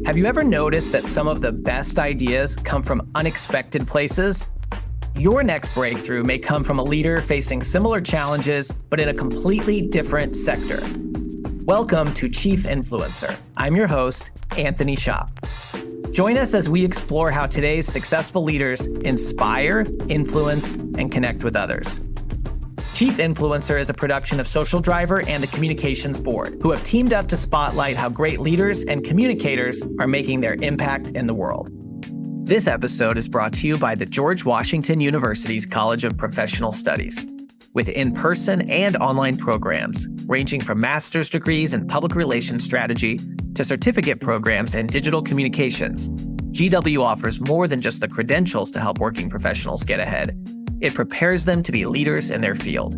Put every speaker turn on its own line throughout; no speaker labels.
Have you ever noticed that some of the best ideas come from unexpected places? Your next breakthrough may come from a leader facing similar challenges, but in a completely different sector. Welcome to Chief Influencer. I'm your host, Anthony Schaefer. Join us as we explore how today's successful leaders inspire, influence, and connect with others. Chief Influencer is a production of Social Driver and the Communications Board, who have teamed up to spotlight how great leaders and communicators are making their impact in the world. This episode is brought to you by the George Washington University's College of Professional Studies, with in-person and online programs ranging from master's degrees in public relations strategy to certificate programs in digital communications. GW offers more than just the credentials to help working professionals get ahead. It prepares them to be leaders in their field.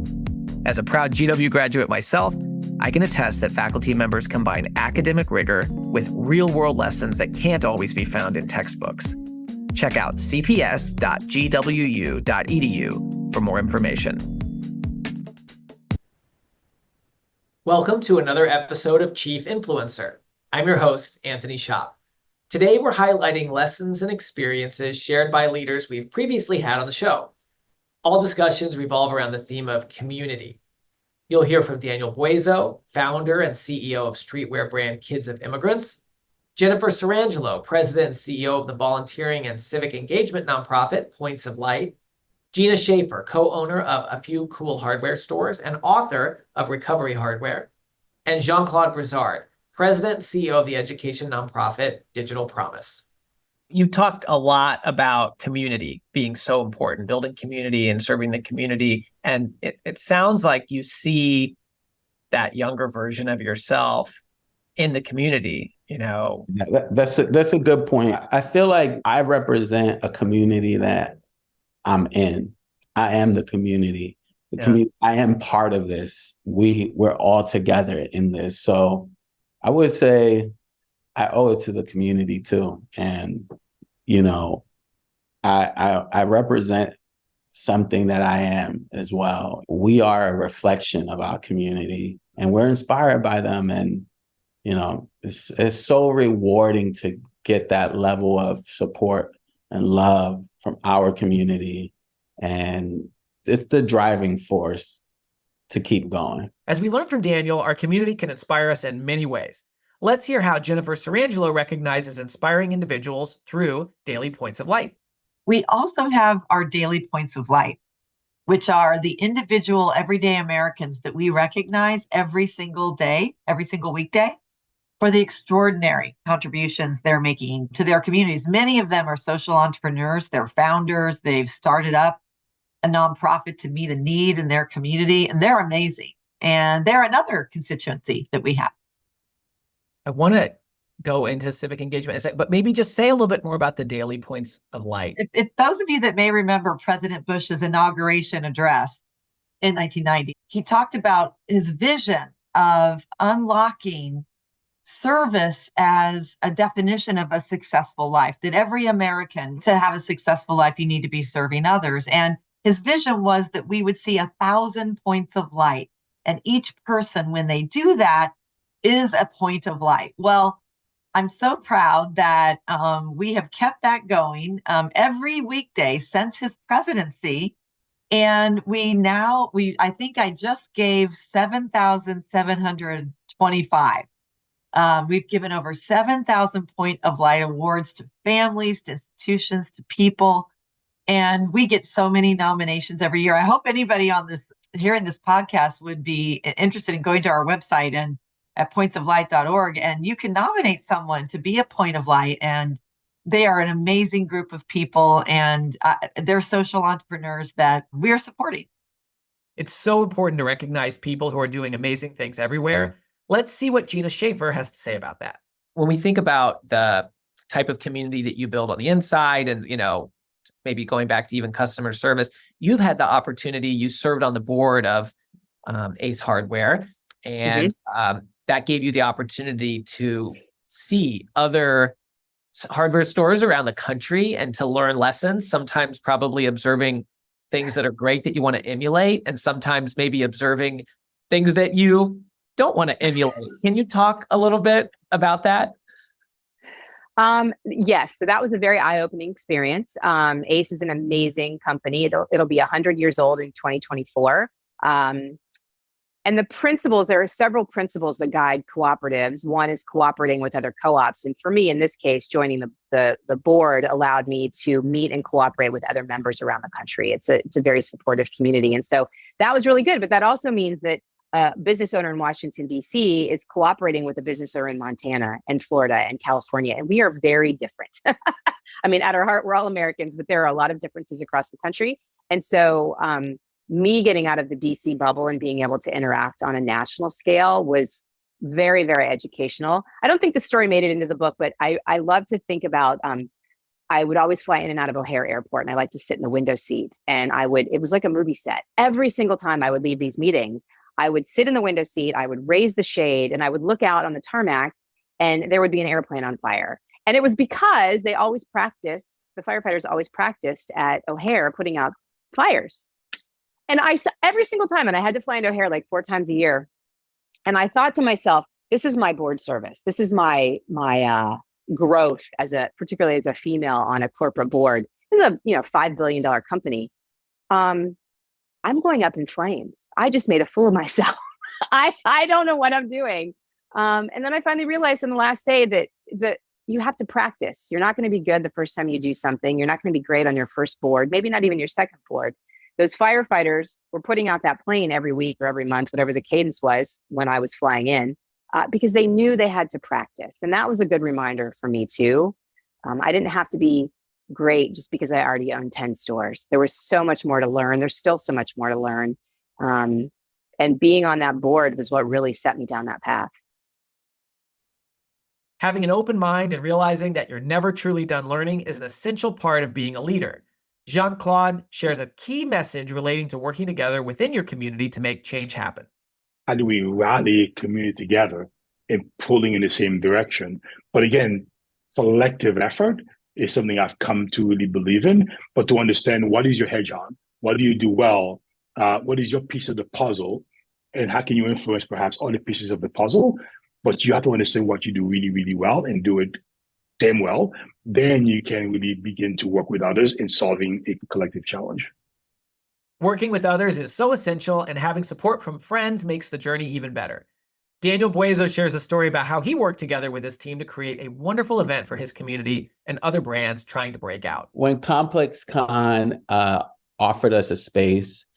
As a proud GW graduate myself, I can attest that faculty members combine academic rigor with real-world lessons that can't always be found in textbooks. Check out cps.gwu.edu for more information. Welcome to another episode of Chief Influencer. I'm your host, Anthony Schaefer. Today, we're highlighting lessons and experiences shared by leaders we've previously had on the show. All discussions revolve around the theme of community. You'll hear from Daniel Buezo, founder and CEO of streetwear brand Kids of Immigrants, Jennifer Sirangelo, president and CEO of the volunteering and civic engagement nonprofit Points of Light, Gina Schaefer, co-owner of A Few Cool Hardware Stores and author of Recovery Hardware, and Jean-Claude Brizard, president and CEO of the education nonprofit Digital Promise. You talked a lot about community being so important, building community and serving the community. And it sounds like you see that younger version of yourself in the community, you know.
Yeah, that's a good point. I feel like I represent a community that I'm in. I am the community. I am part of this. We're all together in this. So I would say I owe it to the community too. And, you know, I represent something that I am as well. We are a reflection of our community and we're inspired by them. And, you know, it's so rewarding to get that level of support and love from our community. And it's the driving force to keep going.
As we learned from Daniel, our community can inspire us in many ways. Let's hear how Jennifer Sirangelo recognizes inspiring individuals through daily points of light.
We also have our daily points of light, which are the individual everyday Americans that we recognize every single day, every single weekday, for the extraordinary contributions they're making to their communities. Many of them are social entrepreneurs, they're founders, they've started up a nonprofit to meet a need in their community, and they're amazing. And they're another constituency that we have.
I want to go into civic engagement in a second, but maybe just say a little bit more about the daily points of light.
If those of you that may remember President Bush's inauguration address in 1990, he talked about his vision of unlocking service as a definition of a successful life, that every American, to have a successful life, you need to be serving others. And his vision was that we would see 1,000 points of light. And each person, when they do that, is a point of light. Well, I'm so proud that we have kept that going every weekday since his presidency. And I think I just gave 7,725. We've given over 7,000 point of light awards to families, to institutions, to people. And we get so many nominations every year. I hope anybody hearing this podcast would be interested in going to our website and at pointsoflight.org, and you can nominate someone to be a point of light. And they are an amazing group of people, and they're social entrepreneurs that we're supporting.
It's so important to recognize people who are doing amazing things everywhere. Let's see what Gina Schaefer has to say about that. When we think about the type of community that you build on the inside and, you know, maybe going back to even customer service, you've had the opportunity, you served on the board of Ace Hardware, and that gave you the opportunity to see other hardware stores around the country and to learn lessons, sometimes probably observing things that are great that you want to emulate, and sometimes maybe observing things that you don't want to emulate. Can you talk a little bit about that?
Yes, so that was a very eye-opening experience. ACE is an amazing company. It'll be 100 years old in 2024. And the principles, there are several principles that guide cooperatives. One is cooperating with other co-ops. And for me, in this case, joining the board allowed me to meet and cooperate with other members around the country. It's a very supportive community. And so that was really good. But that also means that a business owner in Washington, D.C. is cooperating with a business owner in Montana and Florida and California. And we are very different. I mean, at our heart, we're all Americans, but there are a lot of differences across the country. And so me getting out of the DC bubble and being able to interact on a national scale was very, very educational. I don't think the story made it into the book, but I love to think about, I would always fly in and out of O'Hare Airport, and I like to sit in the window seat. And it was like a movie set. Every single time I would leave these meetings, I would sit in the window seat, I would raise the shade, and I would look out on the tarmac, and there would be an airplane on fire. And it was because they always practiced, the firefighters always practiced at O'Hare putting out fires. And every single time, and I had to fly into O'Hare like 4 times a year. And I thought to myself, this is my board service. This is my growth particularly as a female on a corporate board. This is a $5 billion company. I'm going up in flames. I just made a fool of myself. I don't know what I'm doing. And then I finally realized on the last day that you have to practice. You're not going to be good the first time you do something. You're not going to be great on your first board, maybe not even your second board. Those firefighters were putting out that plane every week or every month, whatever the cadence was when I was flying in, because they knew they had to practice. And that was a good reminder for me too. I didn't have to be great just because I already owned 10 stores. There was so much more to learn. There's still so much more to learn. And being on that board was what really set me down that path.
Having an open mind and realizing that you're never truly done learning is an essential part of being a leader. Jean-Claude shares a key message relating to working together within your community to make change happen.
How do we rally community together and pulling in the same direction? But again, collective effort is something I've come to really believe in, but to understand what is your hedge on, what do you do well, what is your piece of the puzzle, and how can you influence perhaps other pieces of the puzzle? But you have to understand what you do really, really well and do it damn well. Then you can really begin to work with others in solving a collective challenge.
Working with others is so essential, and having support from friends makes the journey even better. Daniel Buezo shares a story about how he worked together with his team to create a wonderful event for his community and other brands trying to break out.
When ComplexCon offered us a space,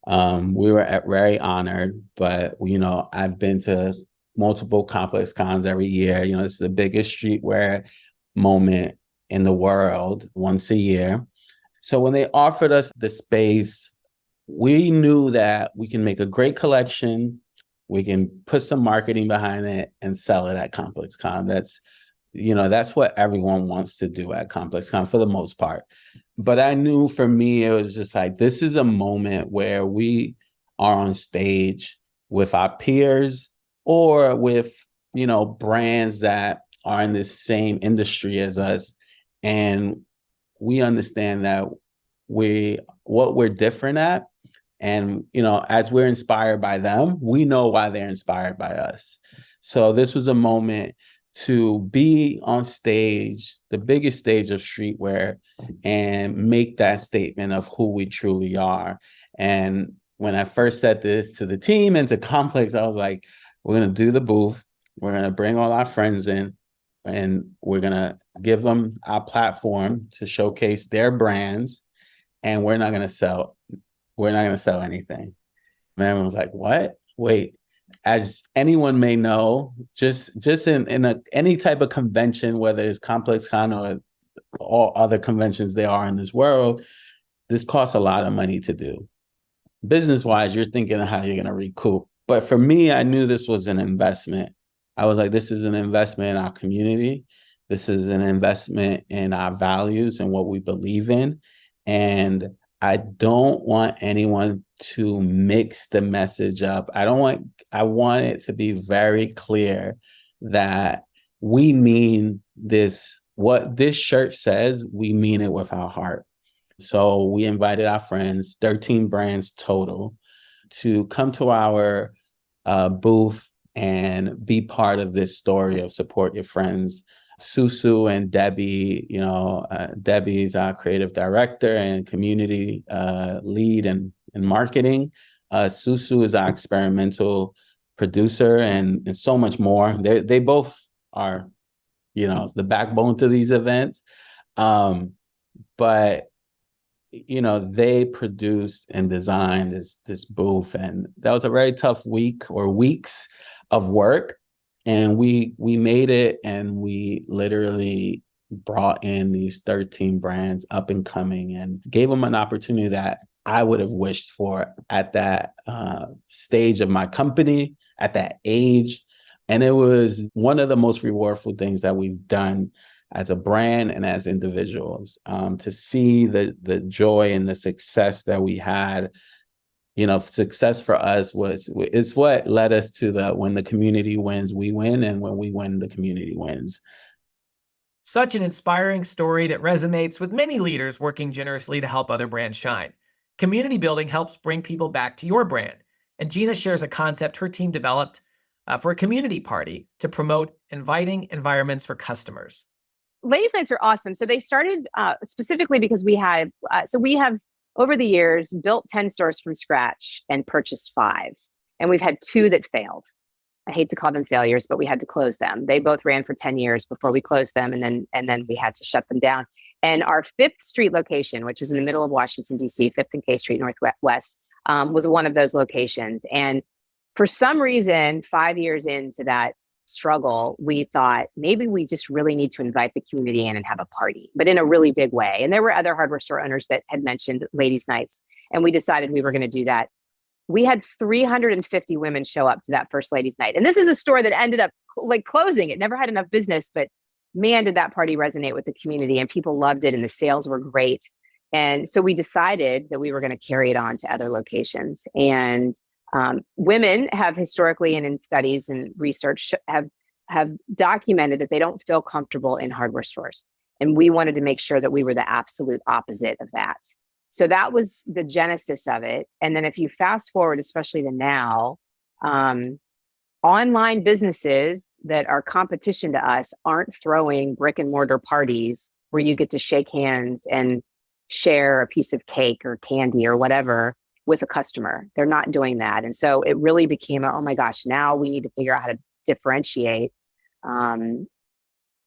we were very honored, but I've been to multiple ComplexCons every year. It's the biggest streetwear moment in the world once a year. So when they offered us the space, we knew that we can make a great collection, we can put some marketing behind it and sell it at ComplexCon. That's what everyone wants to do at ComplexCon for the most part. But I knew for me, it was just like, this is a moment where we are on stage with our peers or with, brands that are in the same industry as us. And we understand that what we're different at. And, as we're inspired by them, we know why they're inspired by us. So this was a moment to be on stage, the biggest stage of streetwear, and make that statement of who we truly are. And when I first said this to the team and to Complex, I was like, we're going to do the booth. We're going to bring all our friends in, and we're going to give them our platform to showcase their brands. And we're not going to sell anything. And everyone was like, what? Wait. As anyone may know, just in any type of convention, whether it's ComplexCon or all other conventions there are in this world, this costs a lot of money to do. Business-wise, you're thinking of how you're going to recoup. But for me, I knew this was an investment. I was like, this is an investment in our community. This is an investment in our values and what we believe in. And I don't want anyone to mix the message up. I want it to be very clear that we mean this. What this shirt says, we mean it with our heart. So we invited our friends, 13 brands total, to come to our booth and be part of this story of support your friends Susu and Debbie, Debbie's our creative director and community lead and marketing. Susu is our experimental producer and so much more. They both are, the backbone to these events. But they produced and designed this booth, and that was a very tough week or weeks of work. And we made it, and we literally brought in these 13 brands up and coming and gave them an opportunity that I would have wished for at that stage of my company, at that age. And it was one of the most rewardful things that we've done as a brand and as individuals, to see the joy and the success that we had. Success for us is what led us to when the community wins, we win, and when we win, the community wins.
Such an inspiring story that resonates with many leaders working generously to help other brands shine. Community building helps bring people back to your brand. And Gina shares a concept her team developed for a community party to promote inviting environments for customers.
Ladies' Nights are awesome. So they started specifically because we have over the years built 10 stores from scratch and purchased 5. And we've had 2 that failed. I hate to call them failures, but we had to close them. They both ran for 10 years before we closed them. And then we had to shut them down. And our 5th Street location, which was in the middle of Washington, D.C., 5th and K Street Northwest, was one of those locations. And for some reason, 5 years into that struggle, we thought maybe we just really need to invite the community in and have a party, but in a really big way. And there were other hardware store owners that had mentioned Ladies' Nights, and we decided we were going to do that. We had 350 women show up to that first Ladies' Night. And this is a store that ended up closing. It never had enough business, but man, did that party resonate with the community, and people loved it, and the sales were great. And so we decided that we were going to carry it on to other locations. And women have historically, and in studies and research, have documented that they don't feel comfortable in hardware stores. And we wanted to make sure that we were the absolute opposite of that. So that was the genesis of it. And then if you fast forward, especially to now, online businesses that are competition to us aren't throwing brick and mortar parties where you get to shake hands and share a piece of cake or candy or whatever with a customer. They're not doing that. And so it really became oh my gosh, now we need to figure out how to differentiate.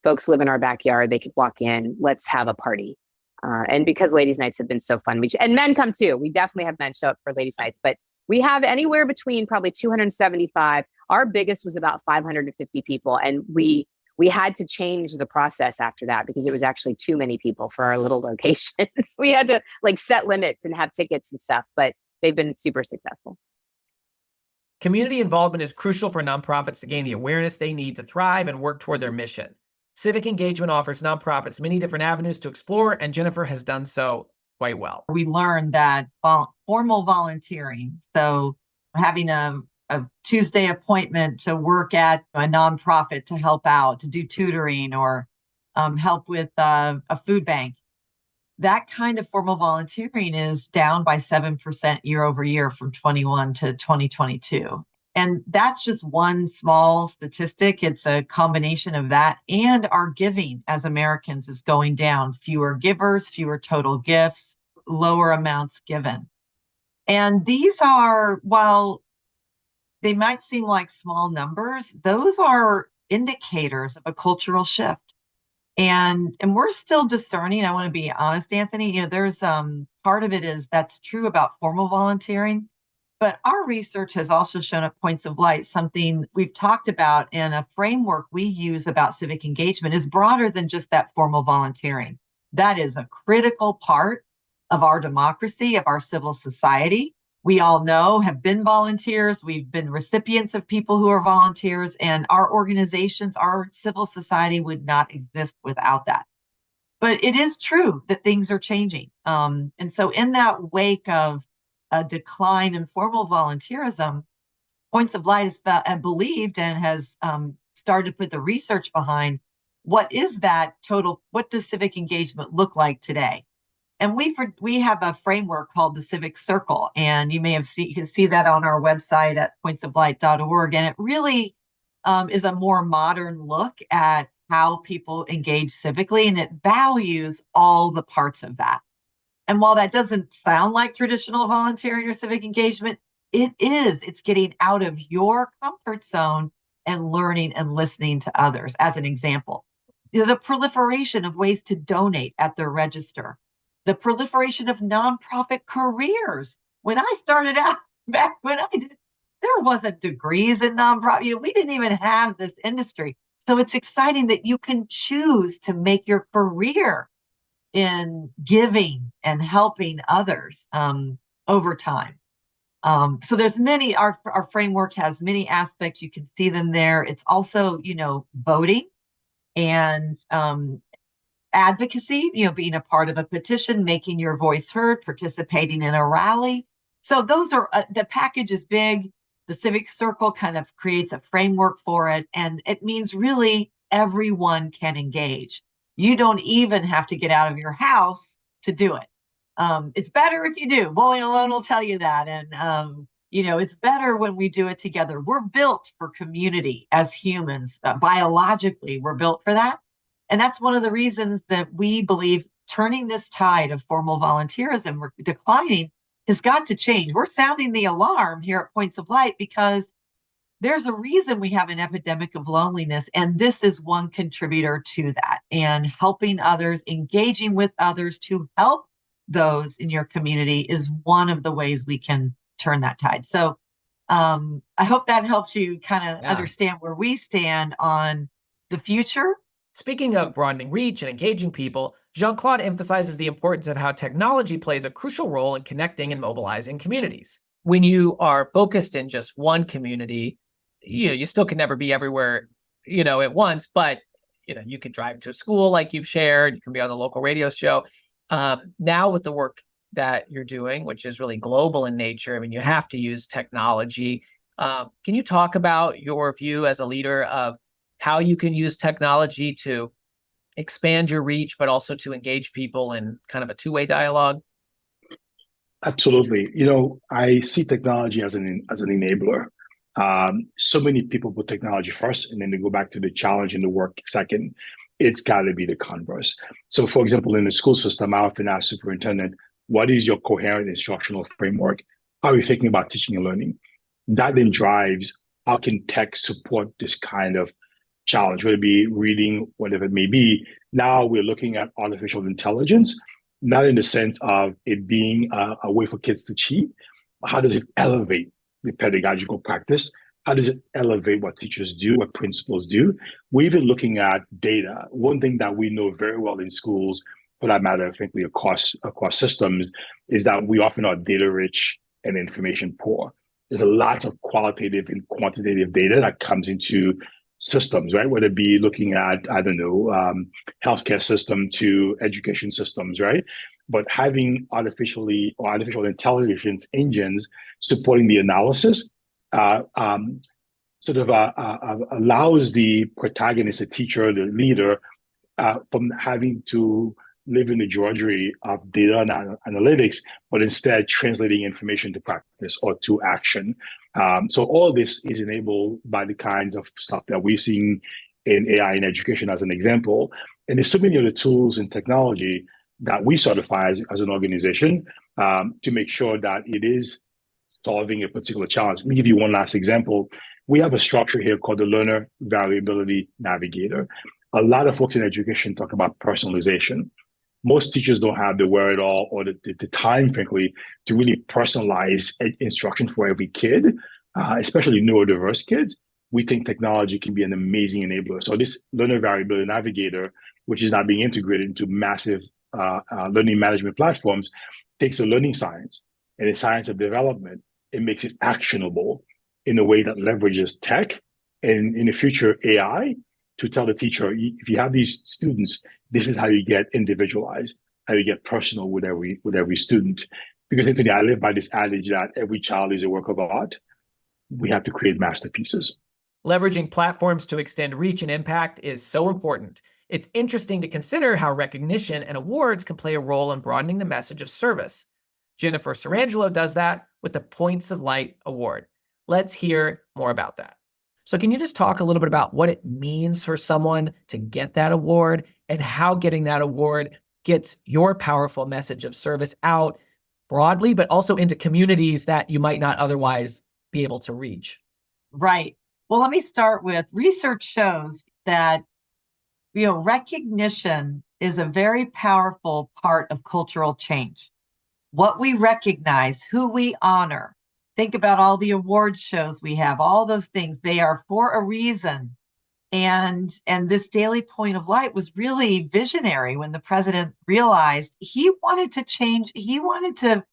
Folks live in our backyard, they could walk in, let's have a party. And because Ladies' Nights have been so fun, and men come too. We definitely have men show up for Ladies' Nights, but we have anywhere between probably 275. Our biggest was about 550 people. And we had to change the process after that because it was actually too many people for our little locations. We had to set limits and have tickets and stuff, but they've been super successful.
Community involvement is crucial for nonprofits to gain the awareness they need to thrive and work toward their mission. Civic engagement offers nonprofits many different avenues to explore, and Jennifer has done so quite well.
We learned that formal volunteering, so having a Tuesday appointment to work at a nonprofit to help out, to do tutoring or help with a food bank, that kind of formal volunteering is down by 7% year over year from 21 to 2022. And that's just one small statistic. It's a combination of that and our giving as Americans is going down. Fewer givers, fewer total gifts, lower amounts given. And these are, while they might seem like small numbers, those are indicators of a cultural shift. And we're still discerning. I want to be honest, Anthony. There's part of it is that's true about formal volunteering. But our research has also shown at Points of Light, something we've talked about in a framework we use about civic engagement is broader than just that formal volunteering. That is a critical part of our democracy, of our civil society. We all know, have been volunteers. We've been recipients of people who are volunteers, and our organizations, our civil society would not exist without that. But it is true that things are changing. And so in that wake of a decline in formal volunteerism, Points of Light has believed and has started to put the research behind what is that total, what does civic engagement look like today? And we have a framework called the Civic Circle, and you can see that on our website at pointsoflight.org. And it really is a more modern look at how people engage civically, and it values all the parts of that. And while that doesn't sound like traditional volunteering or civic engagement, it is. It's getting out of your comfort zone and learning and listening to others. As an example, the proliferation of ways to donate at their register, the proliferation of nonprofit careers. When I started out, back when I did, there wasn't degrees in nonprofit. We didn't even have this industry. So it's exciting that you can choose to make your career in giving and helping others over time. So there's many, our framework has many aspects. You can see them there. It's also, voting and advocacy, being a part of a petition, making your voice heard, participating in a rally. So those are, the package is big. The Civic Circle kind of creates a framework for it. And it means really everyone can engage. You don't even have to get out of your house to do it. It's better if you do. Bowling Alone will tell you that. And, it's better when we do it together. We're built for community as humans. Biologically, we're built for that. And that's one of the reasons that we believe turning this tide of formal volunteerism declining has got to change. We're sounding the alarm here at Points of Light because there's a reason we have an epidemic of loneliness, and this is one contributor to that. And helping others, engaging with others to help those in your community is one of the ways we can turn that tide. So I hope that helps you kind of understand where we stand on the future.
Speaking of broadening reach and engaging people, Jean-Claude emphasizes the importance of how technology plays a crucial role in connecting and mobilizing communities. When you are focused in just one community, you still can never be everywhere, at once, but, you can drive to a school like you've shared, you can be on the local radio show. Now with the work that you're doing, which is really global in nature, you have to use technology. Can you talk about your view as a leader of how you can use technology to expand your reach, but also to engage people in kind of a two-way dialogue?
Absolutely. I see technology as an enabler. So many people put technology first, and then they go back to the challenge and the work second. It's got to be the converse. So, for example, in the school system, I often ask superintendent, what is your coherent instructional framework? How are you thinking about teaching and learning? That then drives, how can tech support this kind of challenge, whether it be reading, whatever it may be. Now we're looking at artificial intelligence, not in the sense of it being a way for kids to cheat. How does it elevate the pedagogical practice? How does it elevate what teachers do, what principals do? We're even looking at data. One thing that we know very well in schools, for that matter, frankly, across systems, is that we often are data rich and information poor. There's a lot of qualitative and quantitative data that comes into systems, right? Whether it be looking at, healthcare system to education systems, right? But having artificial intelligence engines supporting the analysis allows the protagonist, the teacher, the leader, from having to live in the drudgery of data and analytics, but instead translating information to practice or to action. So all of this is enabled by the kinds of stuff that we're seeing in AI in education as an example. And there's so many other tools and technology that we certify as an organization to make sure that it is solving a particular challenge. Let me give you one last example. We have a structure here called the Learner Variability Navigator. A lot of folks in education talk about personalization. Most teachers don't have the wherewithal or the time, frankly, to really personalize instruction for every kid, especially neurodiverse kids. We think technology can be an amazing enabler. So this Learner Variability Navigator, which is now being integrated into massive learning management platforms, takes the learning science and the science of development and makes it actionable in a way that leverages tech and in the future AI to tell the teacher, if you have these students, this is how you get individualized, how you get personal with every student. Because Anthony, I live by this adage that every child is a work of art. We have to create masterpieces.
Leveraging platforms to extend reach and impact is so important. It's interesting to consider how recognition and awards can play a role in broadening the message of service. Jennifer Sirangelo does that with the Points of Light Award. Let's hear more about that. So can you just talk a little bit about what it means for someone to get that award and how getting that award gets your powerful message of service out broadly, but also into communities that you might not otherwise be able to reach?
Right. Well, let me start with research shows that, recognition is a very powerful part of cultural change. What we recognize, who we honor. Think about all the award shows we have, all those things, they are for a reason. And this Daily Point of Light was really visionary when the president realized he wanted to change, he wanted to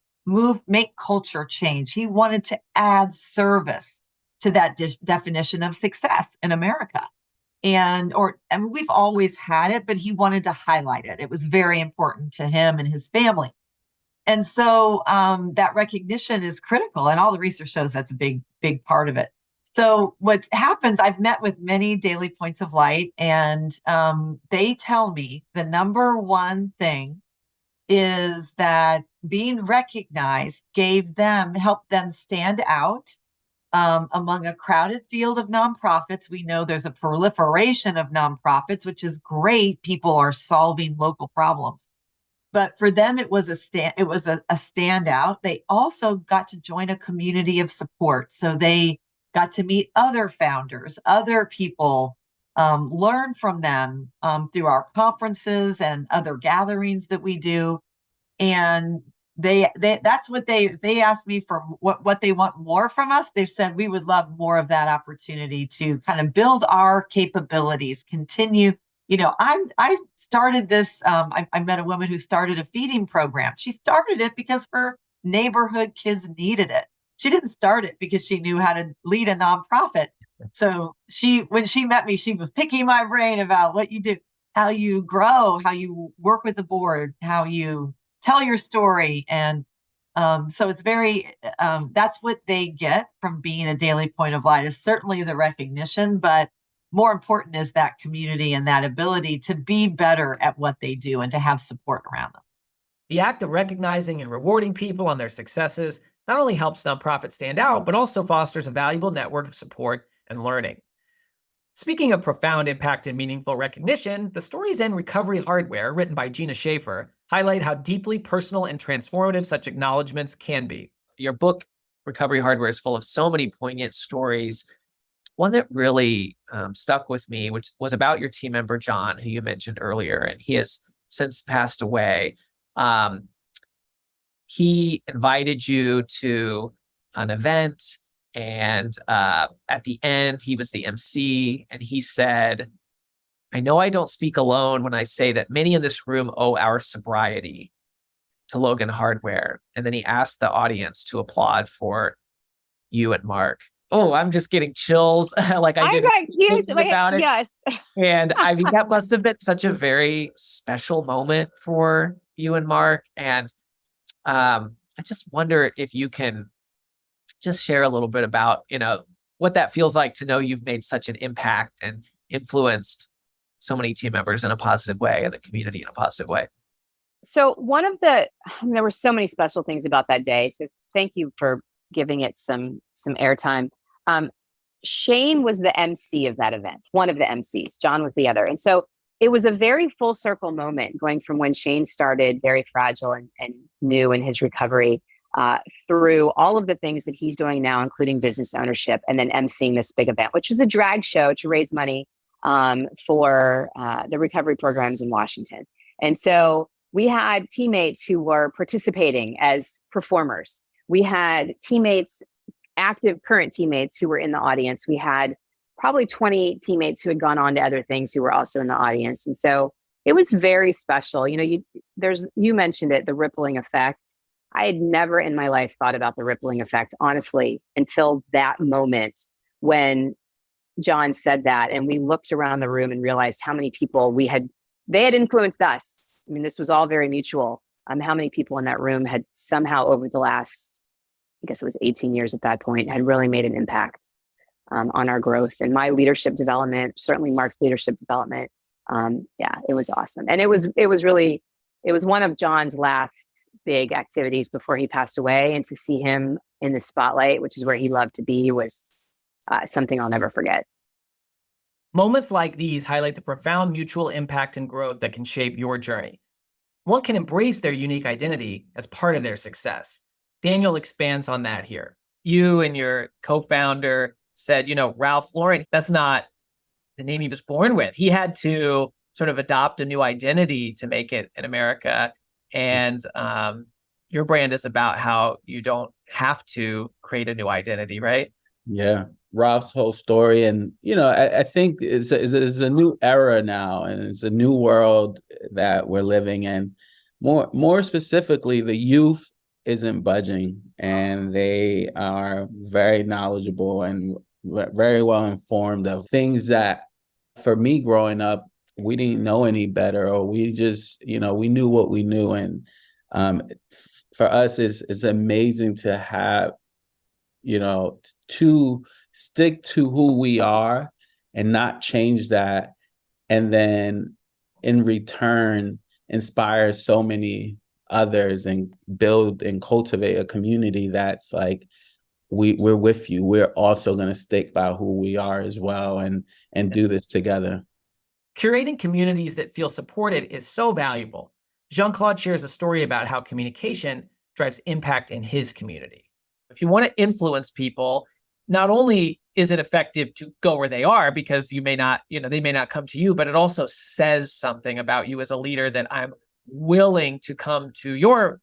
make culture change. He wanted to add service to that definition of success in America. And we've always had it, but he wanted to highlight it. It was very important to him and his family. And so that recognition is critical, and all the research shows that's a big, big part of it. So what happens, I've met with many Daily Points of Light, and they tell me the number one thing is that being recognized helped them stand out among a crowded field of nonprofits. We know there's a proliferation of nonprofits, which is great. People are solving local problems. But for them, it was a standout. They also got to join a community of support. So they got to meet other founders, other people, learn from them through our conferences and other gatherings that we do. And that's what they asked me for what they want more from us. They said we would love more of that opportunity to kind of build our capabilities, continue. I started this. I met a woman who started a feeding program. She started it because her neighborhood kids needed it. She didn't start it because she knew how to lead a nonprofit. So when she met me, she was picking my brain about what you do, how you grow, how you work with the board, how you tell your story. And so it's that's what they get from being a Daily Point of Light, is certainly the recognition, but more important is that community and that ability to be better at what they do and to have support around them.
The act of recognizing and rewarding people on their successes not only helps nonprofits stand out, but also fosters a valuable network of support and learning. Speaking of profound impact and meaningful recognition, the stories in Recovery Hardware, written by Gina Schaefer, highlight how deeply personal and transformative such acknowledgments can be. Your book, Recovery Hardware, is full of so many poignant stories. One that really stuck with me, which was about your team member, John, who you mentioned earlier, and he has since passed away. He invited you to an event, and at the end, he was the MC, and he said, "I know I don't speak alone when I say that many in this room owe our sobriety to Logan Hardware." And then he asked the audience to applaud for you and Mark. Oh, I'm just getting chills. Like I didn't think about it.
Yes.
And I mean, that must have been such a very special moment for you and Mark. And I just wonder if you can just share a little bit about, what that feels like to know you've made such an impact and influenced so many team members in a positive way and the community in a positive way.
So there were so many special things about that day. So thank you for giving it some airtime. Shane was the MC of that event, one of the MCs. John was the other. And so it was a very full circle moment, going from when Shane started very fragile and new in his recovery, through all of the things that he's doing now, including business ownership, and then emceeing this big event, which was a drag show to raise money for the recovery programs in Washington. And so we had teammates who were participating as performers. We had active current teammates who were in the audience. We had probably 20 teammates who had gone on to other things who were also in the audience. And so it was very special. You mentioned it, the rippling effect. I had never in my life thought about the rippling effect, honestly, until that moment when John said that. And we looked around the room and realized how many people they had influenced us. I mean, this was all very mutual. How many people in that room had somehow over the last, I guess it was 18 years at that point, had really made an impact on our growth and my leadership development, certainly Mark's leadership development. It was awesome. And it was one of John's last big activities before he passed away, and to see him in the spotlight, which is where he loved to be, was something I'll never forget.
Moments like these highlight the profound mutual impact and growth that can shape your journey. One can embrace their unique identity as part of their success. Daniel expands on that here. You and your co-founder said, Ralph Lauren, that's not the name he was born with. He had to sort of adopt a new identity to make it in America. And your brand is about how you don't have to create a new identity, right?
Yeah. Ralph's whole story. And, I think it's a new era now, and it's a new world that we're living in. More specifically, the youth isn't budging, and they are very knowledgeable and very well informed of things that, for me growing up, we didn't know any better, or we just, we knew what we knew. And for us, it's amazing to have, to stick to who we are and not change that. And then in return, inspire so many others and build and cultivate a community that's like, we're with you. We're also going to stick by who we are as well, and do this together.
Curating communities that feel supported is so valuable. Jean-Claude shares a story about how communication drives impact in his community. If you want to influence people, not only is it effective to go where they are, because you may not, they may not come to you, but it also says something about you as a leader, that I'm willing to come to your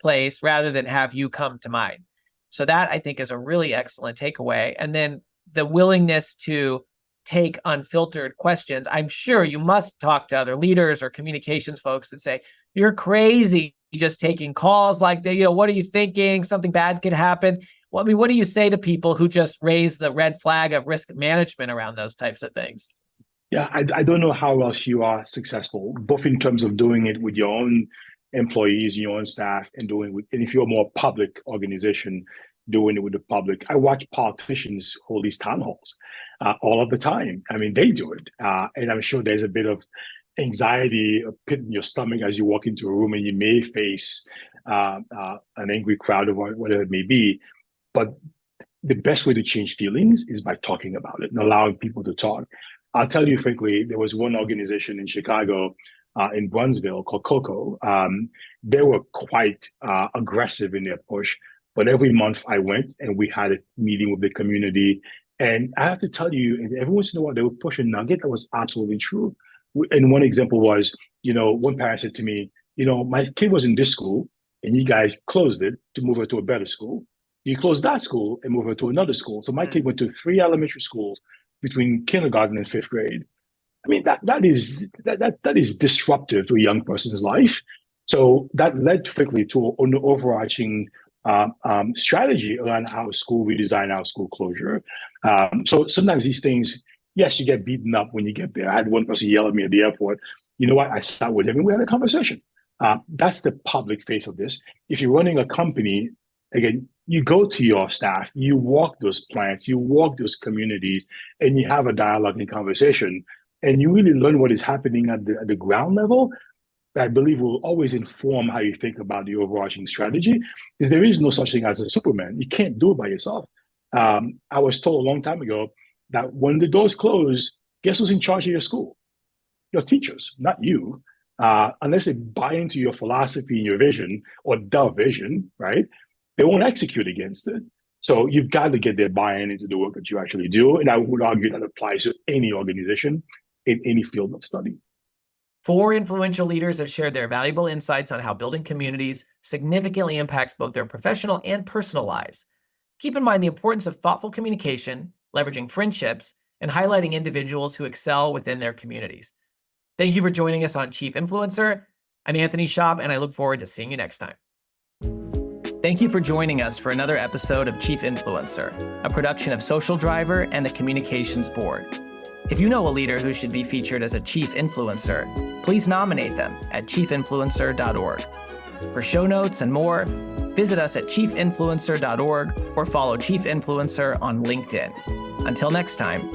place rather than have you come to mine. So that, I think, is a really excellent takeaway. And then the willingness to take unfiltered questions. I'm sure you must talk to other leaders or communications folks that say, you're crazy just taking calls like that. What are you thinking? Something bad could happen. Well, what do you say to people who just raise the red flag of risk management around those types of things?
Yeah, I don't know how else you are successful, both in terms of doing it with your own employees, your own staff, and and if you're a more public organization, doing it with the public. I watch politicians hold these town halls all of the time. I mean, they do it. And I'm sure there's a bit of anxiety, a pit in your stomach as you walk into a room, and you may face an angry crowd or whatever it may be. But the best way to change feelings is by talking about it and allowing people to talk. I'll tell you frankly, there was one organization in Chicago, in Brunsville, called COCO. They were quite aggressive in their push. But every month I went and we had a meeting with the community. And I have to tell you, every once in a while, they would push a nugget that was absolutely true. And one example was, one parent said to me, my kid was in this school and you guys closed it to move her to a better school. You closed that school and move her to another school. So my kid went to 3 elementary schools between kindergarten and 5th grade. I mean, that is disruptive to a young person's life. So that led quickly to an overarching strategy around how we design our school closure. So sometimes these things, yes, you get beaten up when you get there. I had one person yell at me at the airport. You know what? I sat with him and we had a conversation. That's the public face of this. If you're running a company, again, you go to your staff, you walk those plants, you walk those communities, and you have a dialogue and conversation, and you really learn what is happening at the ground level. I believe will always inform how you think about the overarching strategy, because there is no such thing as a Superman. You can't do it by yourself. I was told a long time ago that when the doors close, guess who's in charge of your school? Your teachers, not you. Unless they buy into your philosophy and your vision, or the vision, right? They won't execute against it. So you've got to get their buy-in into the work that you actually do. And I would argue that applies to any organization in any field of study.
4 influential leaders have shared their valuable insights on how building communities significantly impacts both their professional and personal lives. Keep in mind the importance of thoughtful communication, leveraging friendships, and highlighting individuals who excel within their communities. Thank you for joining us on Chief Influencer. I'm Anthony Schaub, and I look forward to seeing you next time. Thank you for joining us for another episode of Chief Influencer, a production of Social Driver and the Communications Board. If you know a leader who should be featured as a Chief Influencer, please nominate them at chiefinfluencer.org. For show notes and more, visit us at chiefinfluencer.org or follow Chief Influencer on LinkedIn. Until next time,